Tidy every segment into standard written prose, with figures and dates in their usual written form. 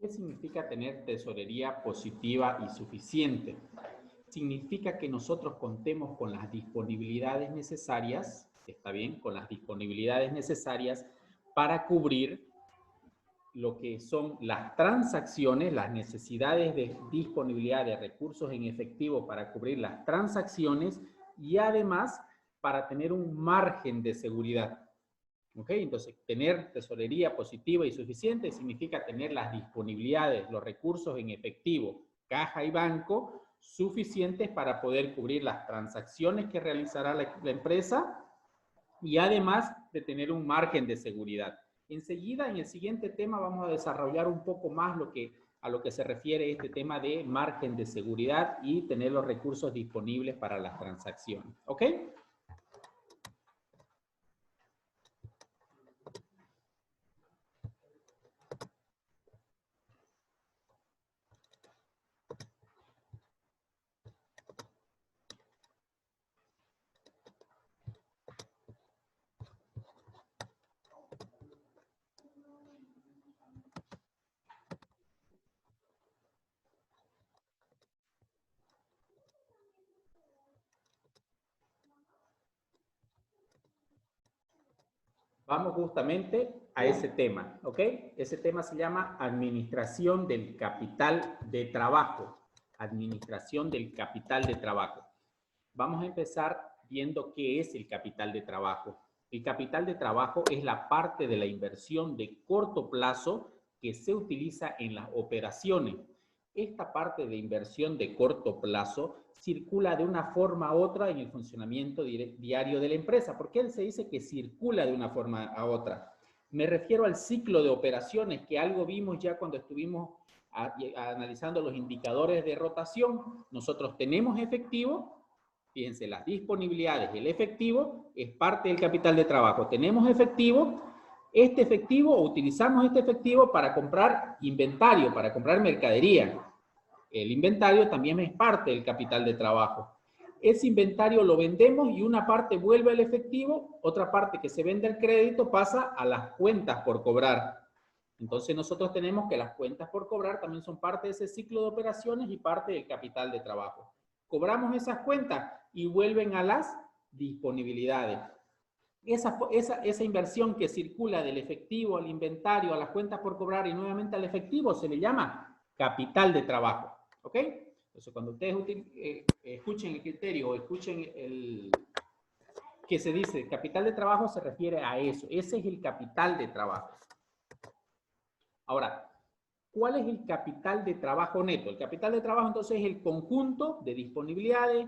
¿Qué significa tener tesorería positiva y suficiente? Significa que nosotros contemos con las disponibilidades necesarias, ¿está bien? Con las disponibilidades necesarias para cubrir lo que son las transacciones, las necesidades de disponibilidad de recursos en efectivo para cubrir las transacciones y además para tener un margen de seguridad. ¿Ok? Entonces, tener tesorería positiva y suficiente significa tener las disponibilidades, los recursos en efectivo, caja y banco, suficientes para poder cubrir las transacciones que realizará la empresa y además de tener un margen de seguridad. Enseguida, en el siguiente tema, vamos a desarrollar un poco más a lo que se refiere este tema de margen de seguridad y tener los recursos disponibles para las transacciones. ¿Ok? Vamos justamente a ese tema, ¿ok? Ese tema se llama administración del capital de trabajo. Administración del capital de trabajo. Vamos a empezar viendo qué es el capital de trabajo. El capital de trabajo es la parte de la inversión de corto plazo que se utiliza en las operaciones. Esta parte de inversión de corto plazo circula de una forma u otra en el funcionamiento diario de la empresa. ¿Por qué se dice que circula de una forma a otra? Me refiero al ciclo de operaciones, que algo vimos ya cuando estuvimos analizando los indicadores de rotación. Nosotros tenemos efectivo, fíjense, las disponibilidades, el efectivo es parte del capital de trabajo. Tenemos efectivo, este efectivo, utilizamos este efectivo para comprar inventario, para comprar mercadería. El inventario también es parte del capital de trabajo. Ese inventario lo vendemos y una parte vuelve al efectivo, otra parte que se vende al crédito pasa a las cuentas por cobrar. Entonces nosotros tenemos que las cuentas por cobrar también son parte de ese ciclo de operaciones y parte del capital de trabajo. Cobramos esas cuentas y vuelven a las disponibilidades. Esa inversión que circula del efectivo al inventario, a las cuentas por cobrar y nuevamente al efectivo se le llama capital de trabajo. ¿Ok? Entonces, cuando ustedes escuchen el criterio o escuchen el que se dice capital de trabajo, se refiere a eso. Ese es el capital de trabajo. Ahora, ¿cuál es el capital de trabajo neto? El capital de trabajo, entonces, es el conjunto de disponibilidades,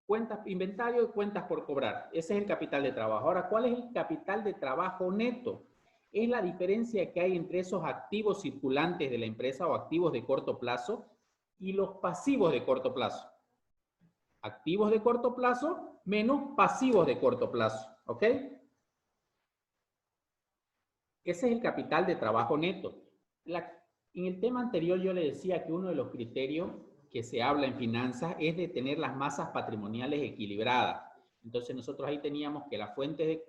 cuentas, inventario y cuentas por cobrar. Ese es el capital de trabajo. Ahora, ¿cuál es el capital de trabajo neto? Es la diferencia que hay entre esos activos circulantes de la empresa o activos de corto plazo y los pasivos de corto plazo. Activos de corto plazo menos pasivos de corto plazo. ¿Ok? Ese es el capital de trabajo neto. En el tema anterior yo le decía que uno de los criterios que se habla en finanzas es de tener las masas patrimoniales equilibradas. Entonces nosotros ahí teníamos que las fuentes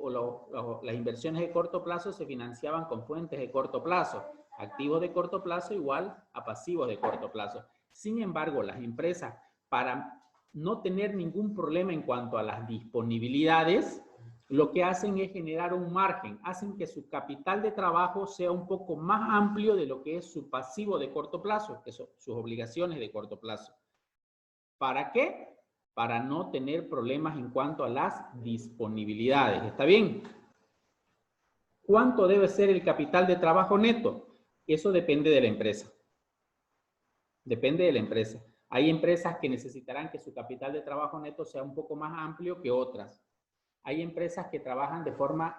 las inversiones de corto plazo se financiaban con fuentes de corto plazo. Activos de corto plazo igual a pasivos de corto plazo. Sin embargo, las empresas, para no tener ningún problema en cuanto a las disponibilidades, lo que hacen es generar un margen, hacen que su capital de trabajo sea un poco más amplio de lo que es su pasivo de corto plazo, que son sus obligaciones de corto plazo. ¿Para qué? Para no tener problemas en cuanto a las disponibilidades. ¿Está bien? ¿Cuánto debe ser el capital de trabajo neto? Eso depende de la empresa. Depende de la empresa. Hay empresas que necesitarán que su capital de trabajo neto sea un poco más amplio que otras. Hay empresas que trabajan de forma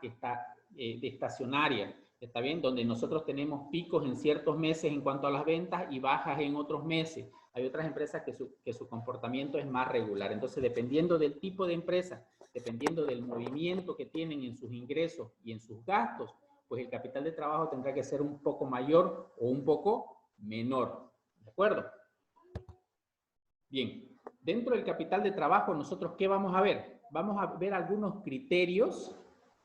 estacionaria, ¿está bien? Donde nosotros tenemos picos en ciertos meses en cuanto a las ventas y bajas en otros meses. Hay otras empresas que su comportamiento es más regular. Entonces, dependiendo del tipo de empresa, dependiendo del movimiento que tienen en sus ingresos y en sus gastos, pues el capital de trabajo tendrá que ser un poco mayor o un poco menor. ¿De acuerdo? Bien, dentro del capital de trabajo, nosotros, ¿qué vamos a ver? Vamos a ver algunos criterios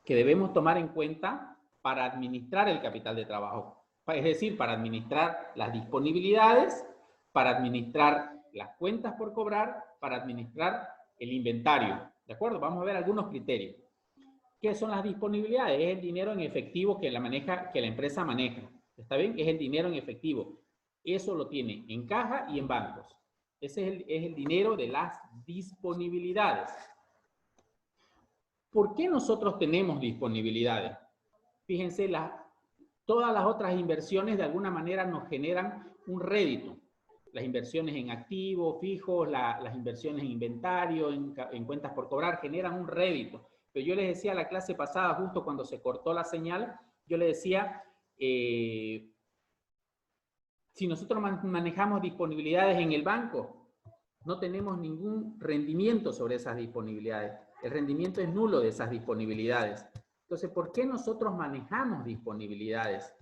que debemos tomar en cuenta para administrar el capital de trabajo. Es decir, para administrar las disponibilidades, para administrar las cuentas por cobrar, para administrar el inventario. ¿De acuerdo? Vamos a ver algunos criterios. ¿Qué son las disponibilidades? Es el dinero en efectivo que la empresa maneja. ¿Está bien? Es el dinero en efectivo. Eso lo tiene en caja y en bancos. Ese es el dinero de las disponibilidades. ¿Por qué nosotros tenemos disponibilidades? Fíjense, todas las otras inversiones de alguna manera nos generan un rédito. Las inversiones en activos fijos, las inversiones en inventario, en cuentas por cobrar, generan un rédito. Pero yo les decía a la clase pasada, justo cuando se cortó la señal, yo les decía, si nosotros manejamos disponibilidades en el banco, no tenemos ningún rendimiento sobre esas disponibilidades. El rendimiento es nulo de esas disponibilidades. Entonces, ¿por qué nosotros manejamos disponibilidades?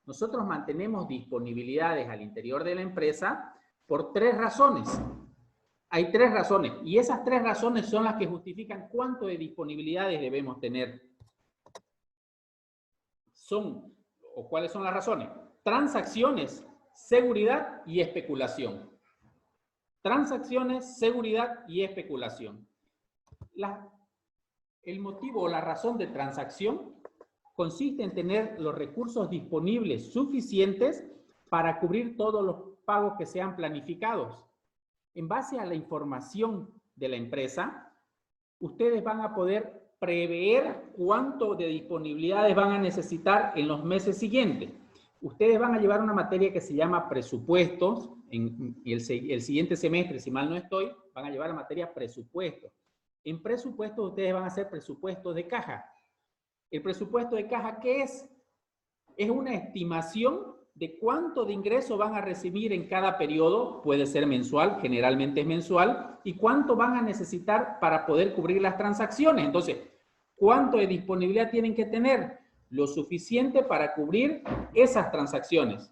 Nosotros mantenemos disponibilidades al interior de la empresa por 3 razones. Hay 3 razones, y esas 3 razones son las que justifican cuánto de disponibilidades debemos tener. ¿Cuáles son las razones? Transacciones, seguridad y especulación. Transacciones, seguridad y especulación. El motivo o la razón de transacción consiste en tener los recursos disponibles suficientes para cubrir todos los pagos que sean planificados. En base a la información de la empresa, ustedes van a poder prever cuánto de disponibilidades van a necesitar en los meses siguientes. Ustedes van a llevar una materia que se llama presupuestos. En el siguiente semestre, si mal no estoy, van a llevar la materia presupuestos. En presupuestos ustedes van a hacer presupuestos de caja. ¿El presupuesto de caja qué es? Es una estimación de cuánto de ingreso van a recibir en cada periodo, puede ser mensual, generalmente es mensual, y cuánto van a necesitar para poder cubrir las transacciones. Entonces, ¿cuánto de disponibilidad tienen que tener? Lo suficiente para cubrir esas transacciones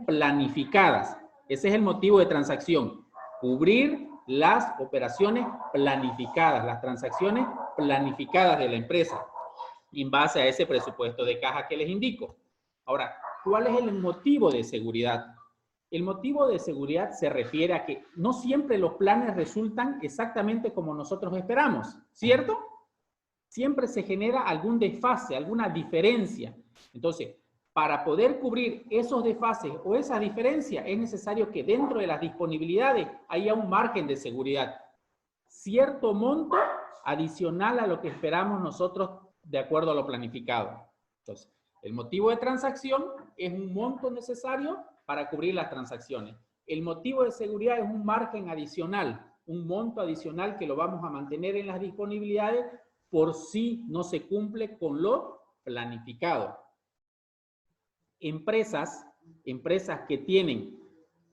planificadas. Ese es el motivo de transacción, cubrir las operaciones planificadas, las transacciones planificadas de la empresa, en base a ese presupuesto de caja que les indico. Ahora, ¿cuál es el motivo de seguridad? El motivo de seguridad se refiere a que no siempre los planes resultan exactamente como nosotros esperamos, ¿cierto? Siempre se genera algún desfase, alguna diferencia. Entonces, para poder cubrir esos desfases o esa diferencia, es necesario que dentro de las disponibilidades haya un margen de seguridad. Cierto monto adicional a lo que esperamos nosotros de acuerdo a lo planificado. Entonces, el motivo de transacción es un monto necesario para cubrir las transacciones. El motivo de seguridad es un margen adicional, un monto adicional que lo vamos a mantener en las disponibilidades por si no se cumple con lo planificado. Empresas que tienen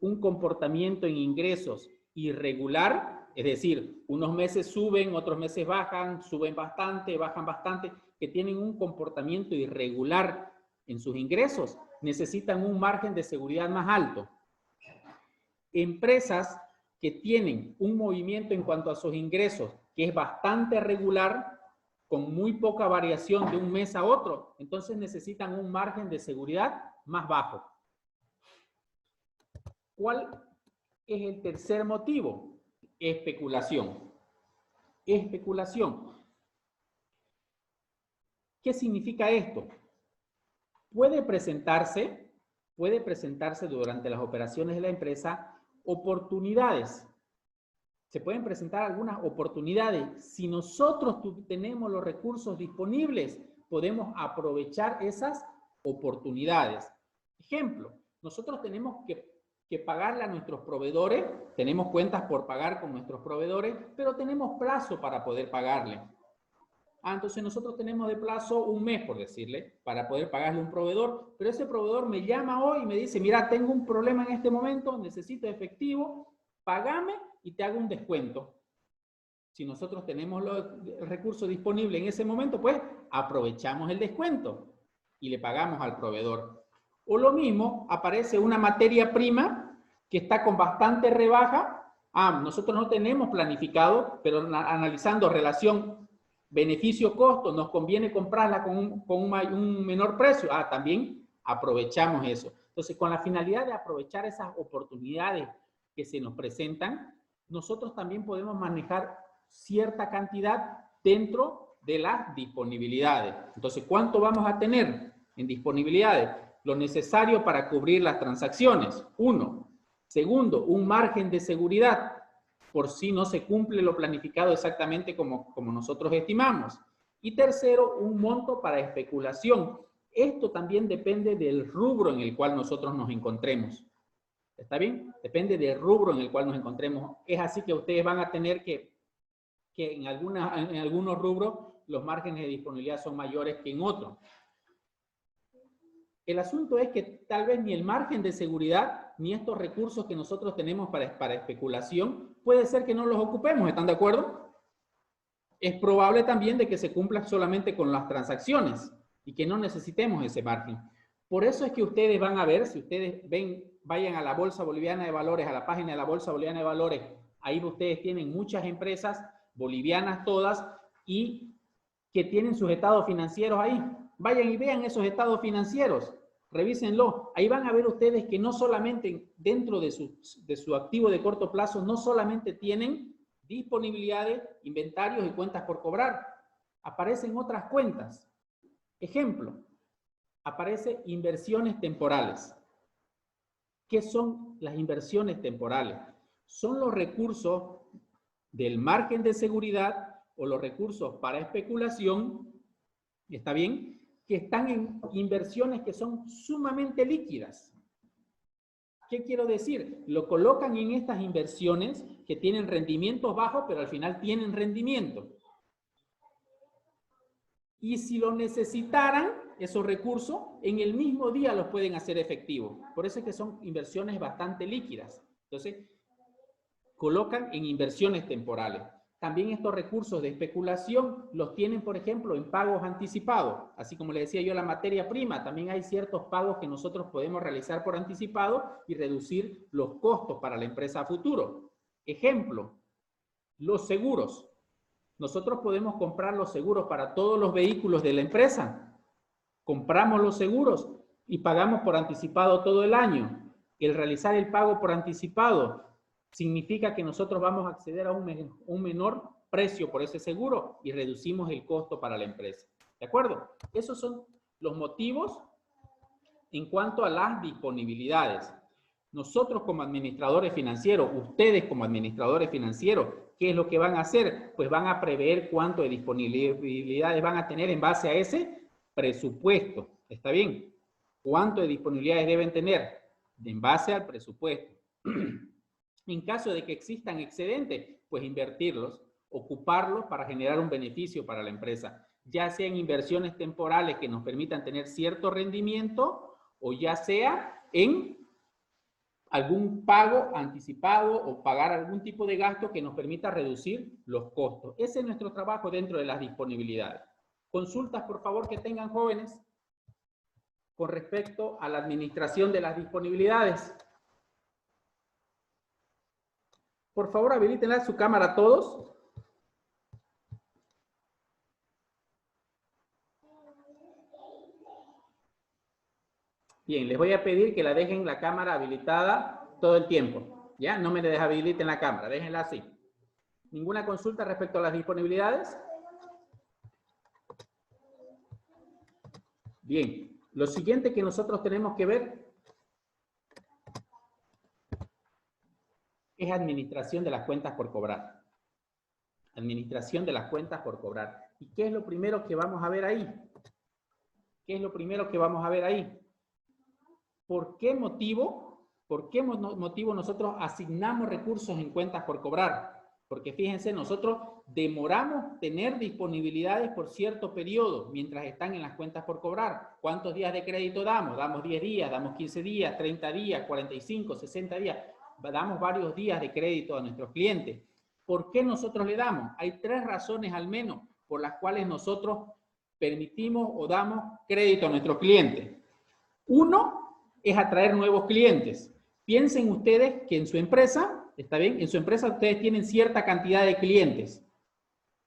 un comportamiento en ingresos irregular, es decir, unos meses suben, otros meses bajan, suben bastante, bajan bastante, que tienen un comportamiento irregular en sus ingresos, necesitan un margen de seguridad más alto. Empresas que tienen un movimiento en cuanto a sus ingresos que es bastante regular, con muy poca variación de un mes a otro, entonces necesitan un margen de seguridad más bajo. ¿Cuál es el tercer motivo? Especulación. Especulación. ¿Qué significa esto? Puede presentarse durante las operaciones de la empresa oportunidades. Se pueden presentar algunas oportunidades. Si nosotros tenemos los recursos disponibles, podemos aprovechar esas oportunidades. Ejemplo, nosotros tenemos que pagarle a nuestros proveedores, tenemos cuentas por pagar con nuestros proveedores, pero tenemos plazo para poder pagarle. Entonces nosotros tenemos de plazo un mes, por decirle, para poder pagarle a un proveedor, pero ese proveedor me llama hoy y me dice, mira, tengo un problema en este momento, necesito efectivo, págame y te hago un descuento. Si nosotros tenemos los recursos disponibles en ese momento, pues aprovechamos el descuento y le pagamos al proveedor. O lo mismo, aparece una materia prima que está con bastante rebaja. Nosotros no tenemos planificado, pero analizando relación beneficio-costo, nos conviene comprarla con un menor precio. También aprovechamos eso. Entonces, con la finalidad de aprovechar esas oportunidades que se nos presentan, nosotros también podemos manejar cierta cantidad dentro de las disponibilidades. Entonces, ¿cuánto vamos a tener en disponibilidades? Lo necesario para cubrir las transacciones, 1. Segundo, un margen de seguridad, por si no se cumple lo planificado exactamente como nosotros estimamos. Y tercero, un monto para especulación. Esto también depende del rubro en el cual nosotros nos encontremos. ¿Está bien? Depende del rubro en el cual nos encontremos. Es así que ustedes van a tener que en algunos rubros los márgenes de disponibilidad son mayores que en otros. El asunto es que tal vez ni el margen de seguridad, ni estos recursos que nosotros tenemos para especulación, puede ser que no los ocupemos, ¿están de acuerdo? Es probable también de que se cumpla solamente con las transacciones y que no necesitemos ese margen. Por eso es que ustedes van a ver, si ustedes ven, vayan a la Bolsa Boliviana de Valores, a la página de la Bolsa Boliviana de Valores, ahí ustedes tienen muchas empresas bolivianas todas y que tienen sus estados financieros ahí. Vayan y vean esos estados financieros, revísenlo. Ahí van a ver ustedes que no solamente dentro de su activo de corto plazo, no solamente tienen disponibilidades, inventarios y cuentas por cobrar. Aparecen otras cuentas. Ejemplo, aparece inversiones temporales. ¿Qué son las inversiones temporales? Son los recursos del margen de seguridad o los recursos para especulación, ¿está bien?, que están en inversiones que son sumamente líquidas. ¿Qué quiero decir? Lo colocan en estas inversiones que tienen rendimientos bajos, pero al final tienen rendimiento. Y si lo necesitaran, esos recursos, en el mismo día los pueden hacer efectivos. Por eso es que son inversiones bastante líquidas. Entonces, colocan en inversiones temporales. También estos recursos de especulación los tienen, por ejemplo, en pagos anticipados. Así como le decía yo, la materia prima, también hay ciertos pagos que nosotros podemos realizar por anticipado y reducir los costos para la empresa a futuro. Ejemplo, los seguros. Nosotros podemos comprar los seguros para todos los vehículos de la empresa. Compramos los seguros y pagamos por anticipado todo el año. El realizar el pago por anticipado significa que nosotros vamos a acceder a un menor precio por ese seguro y reducimos el costo para la empresa. ¿De acuerdo? Esos son los motivos en cuanto a las disponibilidades. Nosotros como administradores financieros, ustedes como administradores financieros, ¿qué es lo que van a hacer? Pues van a prever cuánto de disponibilidades van a tener en base a ese presupuesto. ¿Está bien? ¿Cuánto de disponibilidades deben tener? En base al presupuesto. En caso de que existan excedentes, pues invertirlos, ocuparlos para generar un beneficio para la empresa, ya sea en inversiones temporales que nos permitan tener cierto rendimiento o ya sea en algún pago anticipado o pagar algún tipo de gasto que nos permita reducir los costos. Ese es nuestro trabajo dentro de las disponibilidades. Consultas, por favor, que tengan jóvenes con respecto a la administración de las disponibilidades. Por favor, habiliten su cámara a todos. Bien, les voy a pedir que la dejen la cámara habilitada todo el tiempo. ¿Ya? No me deshabiliten la cámara, déjenla así. ¿Ninguna consulta respecto a las disponibilidades? Bien, lo siguiente que nosotros tenemos que ver es administración de las cuentas por cobrar. Administración de las cuentas por cobrar. ¿Y qué es lo primero que vamos a ver ahí? ¿Qué es lo primero que vamos a ver ahí? ¿Por qué motivo nosotros asignamos recursos en cuentas por cobrar? Porque fíjense, nosotros demoramos tener disponibilidades por cierto periodo mientras están en las cuentas por cobrar. ¿Cuántos días de crédito damos? Damos 10 días, damos 15 días, 30 días, 45, 60 días. Damos varios días de crédito a nuestros clientes. ¿Por qué nosotros le damos? Hay 3 razones al menos por las cuales nosotros permitimos o damos crédito a nuestros clientes. Uno es atraer nuevos clientes. Piensen ustedes que en su empresa, ¿está bien? En su empresa ustedes tienen cierta cantidad de clientes.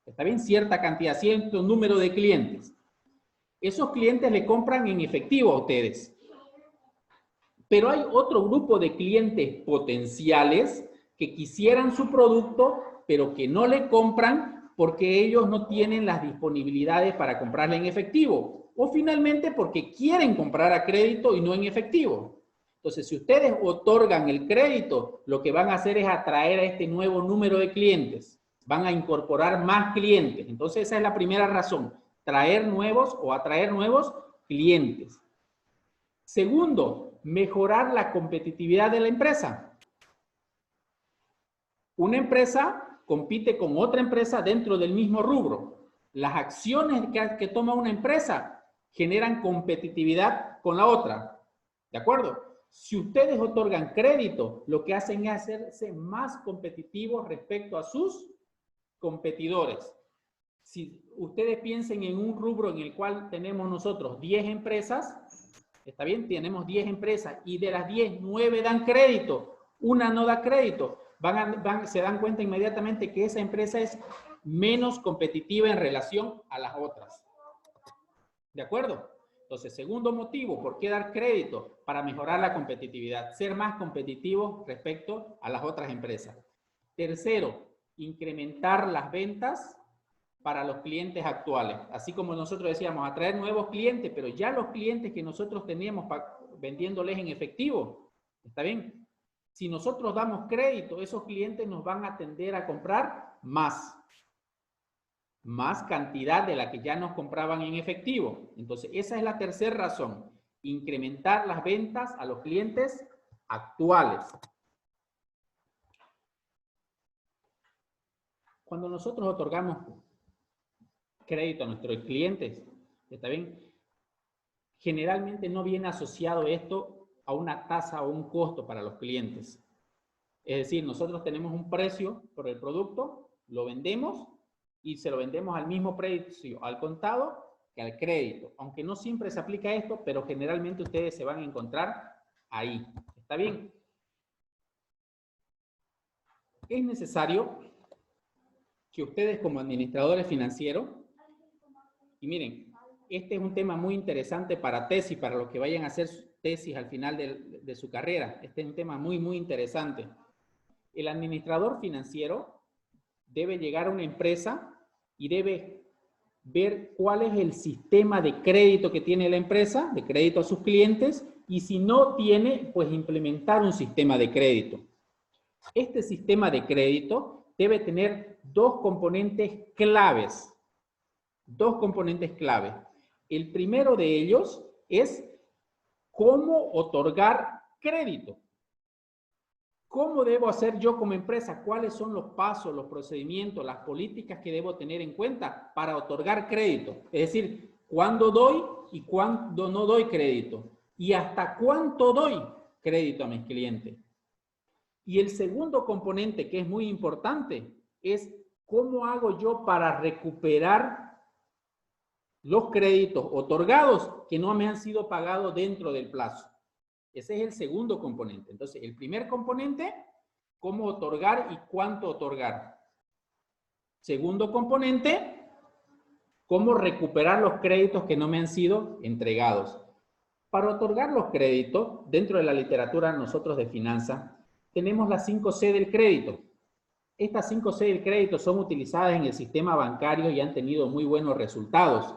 ¿Está bien? Cierta cantidad, cierto número de clientes. Esos clientes le compran en efectivo a ustedes. Pero hay otro grupo de clientes potenciales que quisieran su producto, pero que no le compran porque ellos no tienen las disponibilidades para comprarle en efectivo. O finalmente porque quieren comprar a crédito y no en efectivo. Entonces, si ustedes otorgan el crédito, lo que van a hacer es atraer a este nuevo número de clientes. Van a incorporar más clientes. Entonces, esa es la primera razón. Traer nuevos o atraer nuevos clientes. Segundo, mejorar la competitividad de la empresa. Una empresa compite con otra empresa dentro del mismo rubro. Las acciones que toma una empresa generan competitividad con la otra. ¿De acuerdo? Si ustedes otorgan crédito, lo que hacen es hacerse más competitivos respecto a sus competidores. Si ustedes piensen en un rubro en el cual tenemos nosotros 10 empresas, ¿está bien? Tenemos 10 empresas y de las 10, 9 dan crédito, una no da crédito. Se dan cuenta inmediatamente que esa empresa es menos competitiva en relación a las otras. ¿De acuerdo? Entonces, segundo motivo, ¿por qué dar crédito? Para mejorar la competitividad, ser más competitivos respecto a las otras empresas. Tercero, incrementar las ventas para los clientes actuales. Así como nosotros decíamos, atraer nuevos clientes, pero ya los clientes que nosotros teníamos vendiéndoles en efectivo, ¿está bien? Si nosotros damos crédito, esos clientes nos van a tender a comprar más cantidad de la que ya nos compraban en efectivo. Entonces, esa es la tercera razón, incrementar las ventas a los clientes actuales. Cuando nosotros otorgamos crédito a nuestros clientes, ¿está bien? Generalmente no viene asociado esto a una tasa o un costo para los clientes. Es decir, nosotros tenemos un precio por el producto, lo vendemos y se lo vendemos al mismo precio al contado que al crédito. Aunque no siempre se aplica esto, pero generalmente ustedes se van a encontrar ahí. ¿Está bien? Es necesario que ustedes como administradores financieros, y miren, este es un tema muy interesante para tesis, para los que vayan a hacer tesis al final de su carrera. Este es un tema muy, muy interesante. El administrador financiero debe llegar a una empresa y debe ver cuál es el sistema de crédito que tiene la empresa, de crédito a sus clientes, y si no tiene, pues implementar un sistema de crédito. Este sistema de crédito debe tener dos componentes claves. Dos componentes clave. El primero de ellos es cómo otorgar crédito. ¿Cómo debo hacer yo como empresa? ¿Cuáles son los pasos, los procedimientos, las políticas que debo tener en cuenta para otorgar crédito? Es decir, ¿cuándo doy y cuándo no doy crédito? ¿Y hasta cuánto doy crédito a mis clientes? Y el segundo componente, que es muy importante, es cómo hago yo para recuperar los créditos otorgados que no me han sido pagados dentro del plazo. Ese es el segundo componente. Entonces, el primer componente, cómo otorgar y cuánto otorgar. Segundo componente, cómo recuperar los créditos que no me han sido entregados. Para otorgar los créditos, dentro de la literatura nosotros de finanzas, tenemos las 5C del crédito. Estas 5C del crédito son utilizadas en el sistema bancario y han tenido muy buenos resultados.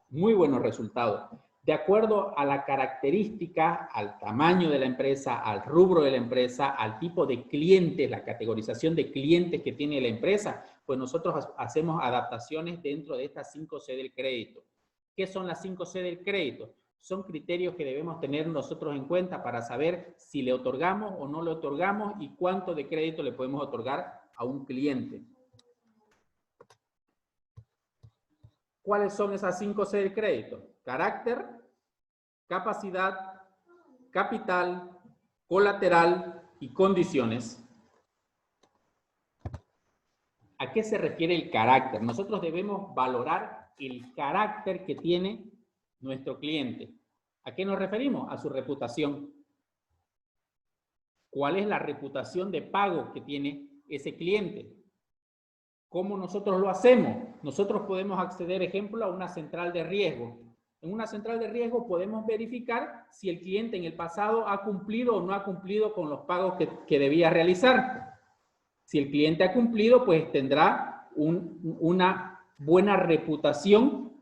Muy buenos resultados. De acuerdo a la característica, al tamaño de la empresa, al rubro de la empresa, al tipo de clientes, la categorización de clientes que tiene la empresa, pues nosotros hacemos adaptaciones dentro de estas 5C del crédito. ¿Qué son las 5C del crédito? Son criterios que debemos tener nosotros en cuenta para saber si le otorgamos o no le otorgamos y cuánto de crédito le podemos otorgar a un cliente. ¿Cuáles son esas 5C del crédito? Carácter, capacidad, capital, colateral y condiciones. ¿A qué se refiere el carácter? Nosotros debemos valorar el carácter que tiene nuestro cliente. ¿A qué nos referimos? A su reputación. ¿Cuál es la reputación de pago que tiene ese cliente? ¿Cómo nosotros lo hacemos? Nosotros podemos acceder, ejemplo, a una central de riesgo. En una central de riesgo podemos verificar si el cliente en el pasado ha cumplido o no ha cumplido con los pagos que debía realizar. Si el cliente ha cumplido, pues tendrá una buena reputación,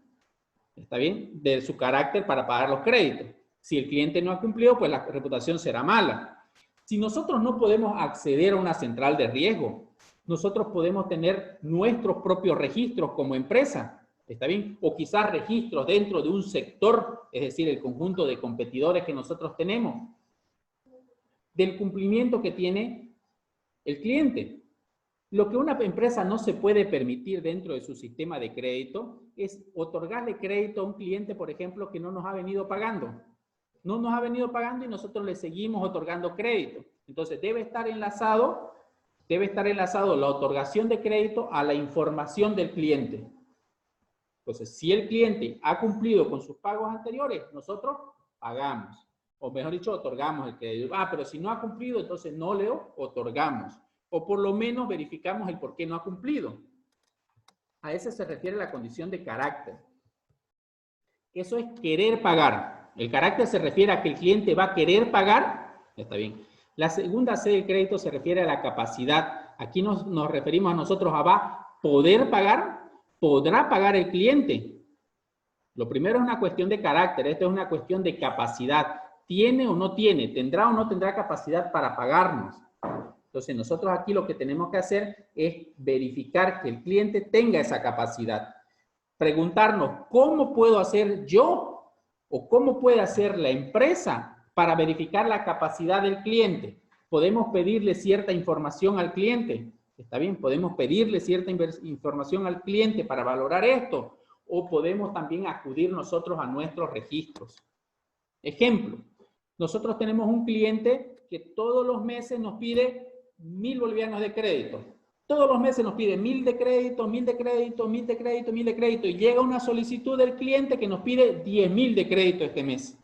¿está bien?, de su carácter para pagar los créditos. Si el cliente no ha cumplido, pues la reputación será mala. Si nosotros no podemos acceder a una central de riesgo, nosotros podemos tener nuestros propios registros como empresa, ¿está bien? O quizás registros dentro de un sector, es decir, el conjunto de competidores que nosotros tenemos, del cumplimiento que tiene el cliente. Lo que una empresa no se puede permitir dentro de su sistema de crédito es otorgarle crédito a un cliente, por ejemplo, que no nos ha venido pagando. No nos ha venido pagando y nosotros le seguimos otorgando crédito. Entonces debe estar enlazado la otorgación de crédito a la información del cliente. Entonces, si el cliente ha cumplido con sus pagos anteriores, nosotros pagamos. O mejor dicho, otorgamos el crédito. Pero si no ha cumplido, entonces no le otorgamos. O por lo menos verificamos el por qué no ha cumplido. A eso se refiere la condición de carácter. Eso es querer pagar. El carácter se refiere a que el cliente va a querer pagar. Está bien. La segunda C del crédito se refiere a la capacidad. Aquí nos referimos a nosotros a va a poder pagar, podrá pagar el cliente. Lo primero es una cuestión de carácter, esto es una cuestión de capacidad. ¿Tiene o no tiene? ¿Tendrá o no tendrá capacidad para pagarnos? Entonces, nosotros aquí lo que tenemos que hacer es verificar que el cliente tenga esa capacidad. Preguntarnos, ¿cómo puedo hacer yo o cómo puede hacer la empresa para verificar la capacidad del cliente? Podemos pedirle cierta información al cliente. ¿Está bien? Podemos pedirle cierta información al cliente para valorar esto. O podemos también acudir nosotros a nuestros registros. Ejemplo, nosotros tenemos un cliente que todos los meses nos pide 1.000 bolivianos de crédito. Todos los meses nos pide 1.000 de crédito, 1.000 de crédito, 1.000 de crédito, 1.000 de crédito. Y llega una solicitud del cliente que nos pide 10.000 de crédito este mes.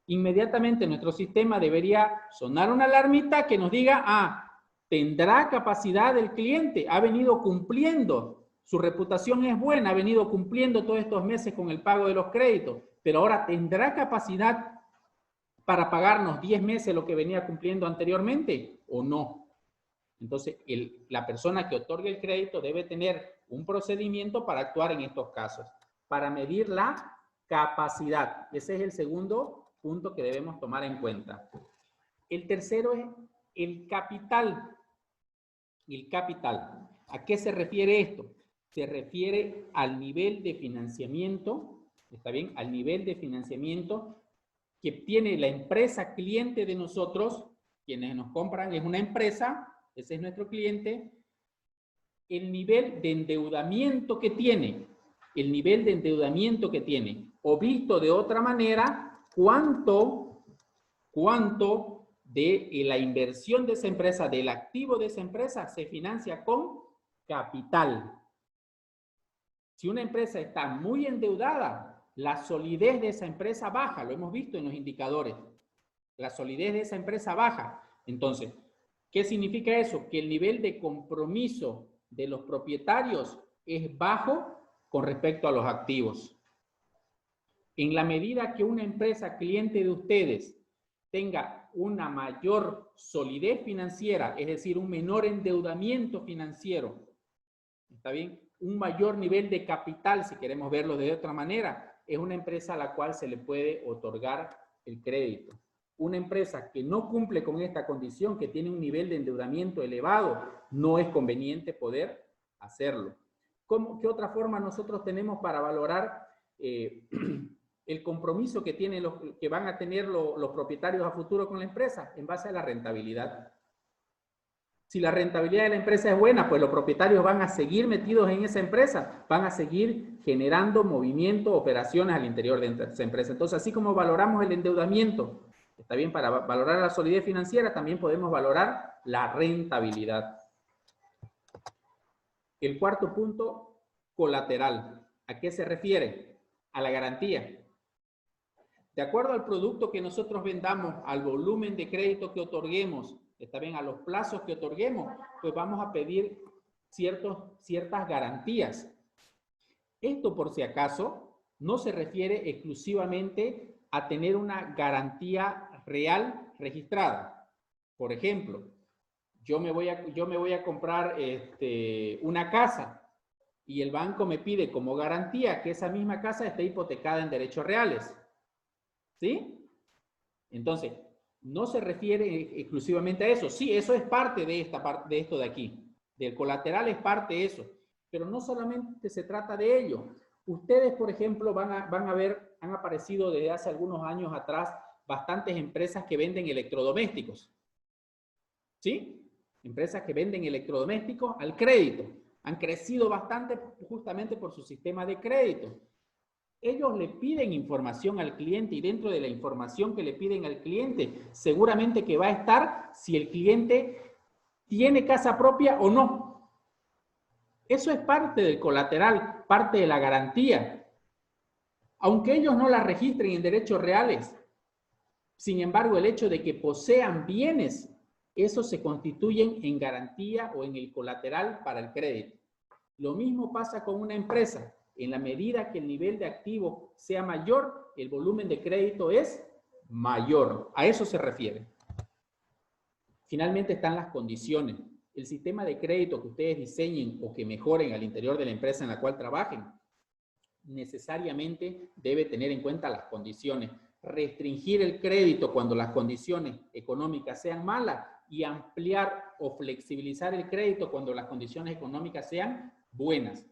Inmediatamente nuestro sistema debería sonar una alarmita que nos diga, tendrá capacidad el cliente, ha venido cumpliendo, su reputación es buena, ha venido cumpliendo todos estos meses con el pago de los créditos, pero ahora tendrá capacidad para pagarnos 10 meses lo que venía cumpliendo anteriormente o no. Entonces, la persona que otorga el crédito debe tener un procedimiento para actuar en estos casos, para medir la capacidad. Ese es el segundo punto que debemos tomar en cuenta. El tercero es el capital. El capital. ¿A qué se refiere esto? Se refiere al nivel de financiamiento, ¿está bien? Al nivel de financiamiento que tiene la empresa cliente de nosotros, quienes nos compran, es una empresa, ese es nuestro cliente, el nivel de endeudamiento que tiene, o visto de otra manera, cuánto de la inversión de esa empresa, del activo de esa empresa, se financia con capital. Si una empresa está muy endeudada, la solidez de esa empresa baja, lo hemos visto en los indicadores. La solidez de esa empresa baja. Entonces, ¿qué significa eso? Que el nivel de compromiso de los propietarios es bajo con respecto a los activos. En la medida que una empresa cliente de ustedes tenga una mayor solidez financiera, es decir, un menor endeudamiento financiero, ¿está bien? Un mayor nivel de capital, si queremos verlo de otra manera, es una empresa a la cual se le puede otorgar el crédito. Una empresa que no cumple con esta condición, que tiene un nivel de endeudamiento elevado, no es conveniente poder hacerlo. ¿Qué otra forma nosotros tenemos para valorar el compromiso que van a tener los propietarios a futuro con la empresa? En base a la rentabilidad. Si la rentabilidad de la empresa es buena, pues los propietarios van a seguir metidos en esa empresa, van a seguir generando movimiento, operaciones al interior de esa empresa. Entonces, así como valoramos el endeudamiento, está bien, para valorar la solidez financiera, también podemos valorar la rentabilidad. El cuarto punto, colateral. ¿A qué se refiere? A la garantía. De acuerdo al producto que nosotros vendamos, al volumen de crédito que otorguemos, está bien, a los plazos que otorguemos, pues vamos a pedir ciertas garantías. Esto, por si acaso, no se refiere exclusivamente a tener una garantía real registrada. Por ejemplo, yo me voy a comprar una casa y el banco me pide como garantía que esa misma casa esté hipotecada en derechos reales. ¿Sí? Entonces, no se refiere exclusivamente a eso. Sí, eso es parte de esto de aquí. Del colateral es parte de eso. Pero no solamente se trata de ello. Ustedes, por ejemplo, van a ver, han aparecido desde hace algunos años atrás bastantes empresas que venden electrodomésticos. ¿Sí? Empresas que venden electrodomésticos al crédito. Han crecido bastante justamente por su sistema de crédito. Ellos le piden información al cliente y dentro de la información que le piden al cliente, seguramente que va a estar si el cliente tiene casa propia o no. Eso es parte del colateral, parte de la garantía. Aunque ellos no la registren en derechos reales, sin embargo, el hecho de que posean bienes, esos se constituyen en garantía o en el colateral para el crédito. Lo mismo pasa con una empresa. En la medida que el nivel de activo sea mayor, el volumen de crédito es mayor. A eso se refiere. Finalmente están las condiciones. El sistema de crédito que ustedes diseñen o que mejoren al interior de la empresa en la cual trabajen, necesariamente debe tener en cuenta las condiciones. Restringir el crédito cuando las condiciones económicas sean malas y ampliar o flexibilizar el crédito cuando las condiciones económicas sean buenas.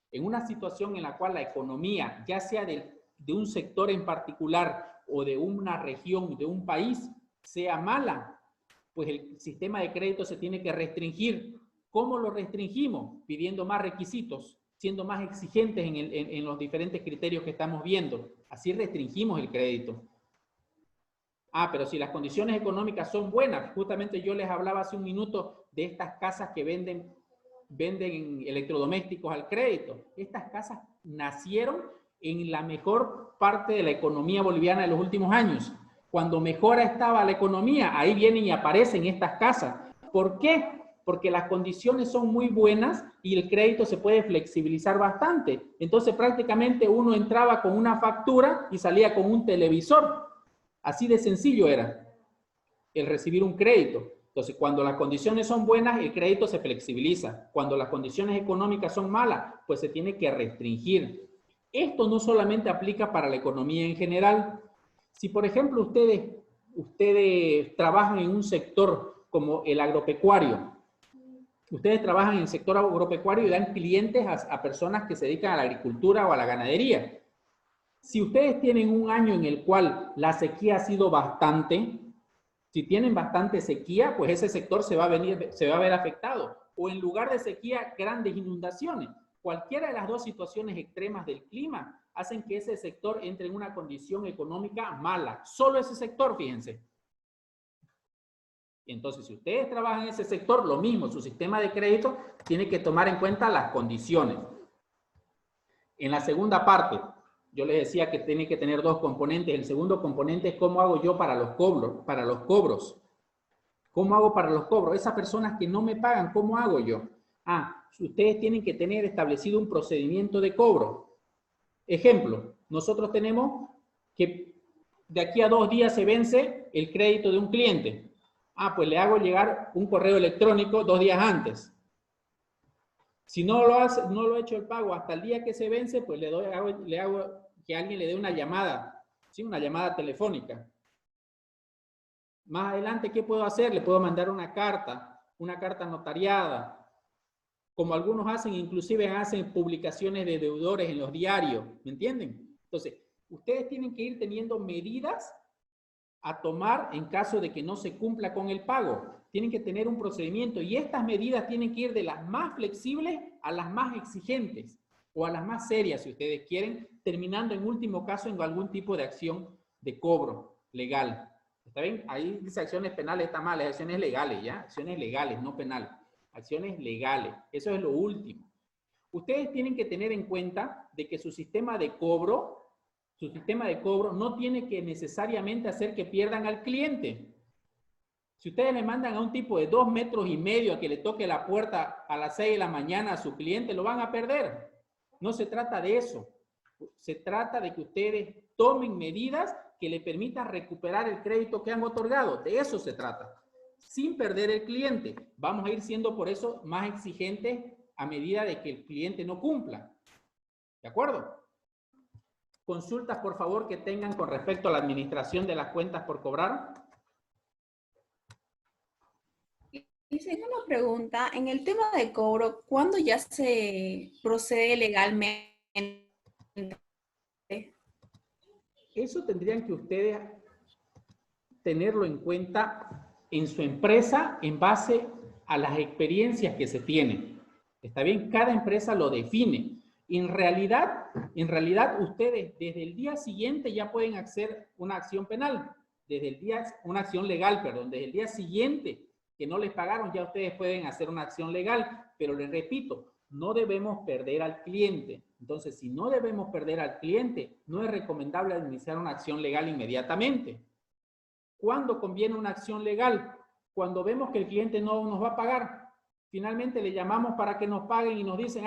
En una situación en la cual la economía, ya sea de un sector en particular o de una región, de un país, sea mala, pues el sistema de crédito se tiene que restringir. ¿Cómo lo restringimos? Pidiendo más requisitos, siendo más exigentes en los diferentes criterios que estamos viendo. Así restringimos el crédito. Pero si las condiciones económicas son buenas, justamente yo les hablaba hace un minuto de estas casas que venden electrodomésticos al crédito. Estas casas nacieron en la mejor parte de la economía boliviana de los últimos años. Cuando mejor estaba la economía, ahí vienen y aparecen estas casas. ¿Por qué? Porque las condiciones son muy buenas y el crédito se puede flexibilizar bastante. Entonces prácticamente uno entraba con una factura y salía con un televisor. Así de sencillo era el recibir un crédito. Entonces, cuando las condiciones son buenas, el crédito se flexibiliza. Cuando las condiciones económicas son malas, pues se tiene que restringir. Esto no solamente aplica para la economía en general. Si, por ejemplo, ustedes trabajan en un sector como el agropecuario, ustedes trabajan en el sector agropecuario y dan clientes a personas que se dedican a la agricultura o a la ganadería. Si ustedes tienen un año en el cual la sequía ha sido bastante, si tienen bastante sequía, pues ese sector se va a ver afectado. O en lugar de sequía, grandes inundaciones. Cualquiera de las dos situaciones extremas del clima hacen que ese sector entre en una condición económica mala. Solo ese sector, fíjense. Entonces, si ustedes trabajan en ese sector, lo mismo, su sistema de crédito tiene que tomar en cuenta las condiciones. En la segunda parte, yo les decía que tiene que tener dos componentes. El segundo componente es cómo hago yo para los cobros. ¿Cómo hago para los cobros? Esas personas que no me pagan, ¿cómo hago yo? Ustedes tienen que tener establecido un procedimiento de cobro. Ejemplo, nosotros tenemos que de aquí a 2 días se vence el crédito de un cliente. Pues le hago llegar un correo electrónico 2 días antes. Si no lo ha hecho el pago hasta el día que se vence, pues le hago que alguien le dé una llamada, ¿sí? Una llamada telefónica. Más adelante, ¿qué puedo hacer? Le puedo mandar una carta notariada, como algunos hacen, inclusive hacen publicaciones de deudores en los diarios, ¿me entienden? Entonces, ustedes tienen que ir teniendo medidas a tomar en caso de que no se cumpla con el pago. Tienen que tener un procedimiento y estas medidas tienen que ir de las más flexibles a las más exigentes o a las más serias, si ustedes quieren, terminando en último caso en algún tipo de acción de cobro legal. ¿Está bien? Ahí dice acciones penales, está mal, es acciones legales, ¿ya? Acciones legales, no penales. Acciones legales, eso es lo último. Ustedes tienen que tener en cuenta de que su sistema de cobro no tiene que necesariamente hacer que pierdan al cliente. Si ustedes le mandan a un tipo de 2,5 metros a que le toque la puerta a las 6 de la mañana a su cliente, lo van a perder. No se trata de eso. Se trata de que ustedes tomen medidas que le permitan recuperar el crédito que han otorgado. De eso se trata. Sin perder el cliente. Vamos a ir siendo por eso más exigentes a medida de que el cliente no cumpla. ¿De acuerdo? Consultas, por favor, que tengan con respecto a la administración de las cuentas por cobrar. Y segunda pregunta, en el tema de cobro, ¿cuándo ya se procede legalmente? Eso tendrían que ustedes tenerlo en cuenta en su empresa en base a las experiencias que se tienen. ¿Está bien? Cada empresa lo define. En realidad, ustedes desde el día siguiente ya pueden hacer una acción penal. Una acción legal, perdón. Desde el día siguiente que no les pagaron, ya ustedes pueden hacer una acción legal. Pero les repito, no debemos perder al cliente. Entonces, si no debemos perder al cliente, no es recomendable iniciar una acción legal inmediatamente. ¿Cuándo conviene una acción legal? Cuando vemos que el cliente no nos va a pagar. Finalmente le llamamos para que nos paguen y nos dicen,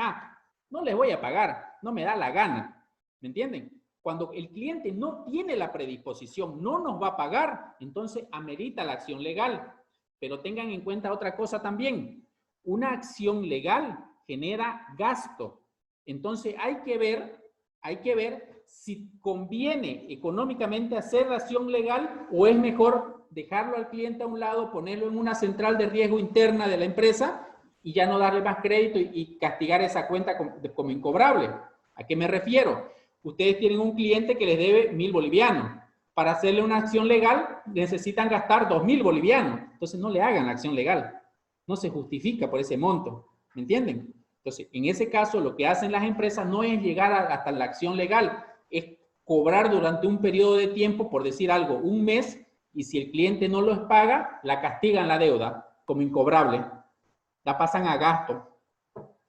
no les voy a pagar, no me da la gana. ¿Me entienden? Cuando el cliente no tiene la predisposición, no nos va a pagar, entonces amerita la acción legal. Pero tengan en cuenta otra cosa también. Una acción legal genera gasto. Entonces hay que ver si conviene económicamente hacer la acción legal o es mejor dejarlo al cliente a un lado, ponerlo en una central de riesgo interna de la empresa y ya no darle más crédito y castigar esa cuenta como incobrable. ¿A qué me refiero? Ustedes tienen un cliente que les debe 1.000 bolivianos. Para hacerle una acción legal necesitan gastar 2.000 bolivianos. Entonces no le hagan la acción legal. No se justifica por ese monto. ¿Me entienden? Entonces, en ese caso, lo que hacen las empresas no es llegar hasta la acción legal, es cobrar durante un periodo de tiempo, por decir algo, un mes, y si el cliente no los paga, la castigan la deuda como incobrable. La pasan a gasto.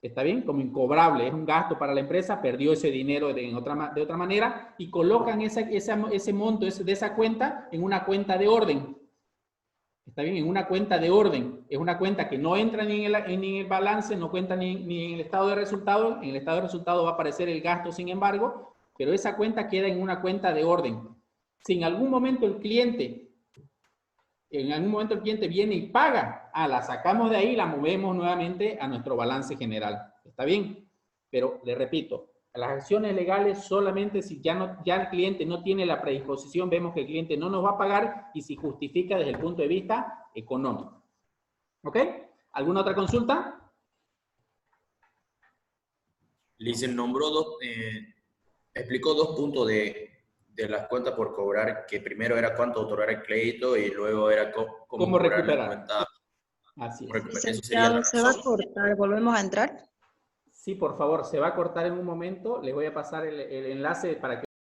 ¿Está bien? Como incobrable. Es un gasto para la empresa, perdió ese dinero de otra manera y colocan ese monto de esa cuenta en una cuenta de orden. ¿Está bien? En una cuenta de orden. Es una cuenta que no entra ni en el balance, no cuenta ni en el estado de resultados. En el estado de resultados va a aparecer el gasto, sin embargo, pero esa cuenta queda en una cuenta de orden. Si en algún momento el cliente viene y paga, la sacamos de ahí y la movemos nuevamente a nuestro balance general. ¿Está bien? Pero le repito, las acciones legales solamente si ya el cliente no tiene la predisposición, vemos que el cliente no nos va a pagar y si justifica desde el punto de vista económico. ¿Ok? ¿Alguna otra consulta? Licen explicó 2 puntos de las cuentas por cobrar, que primero era cuánto otorgar el crédito y luego era cómo recuperar la cuenta. Así es. Eso sería la Se va a cortar, ¿volvemos a entrar? Sí, por favor, se va a cortar en un momento. Les voy a pasar el enlace para que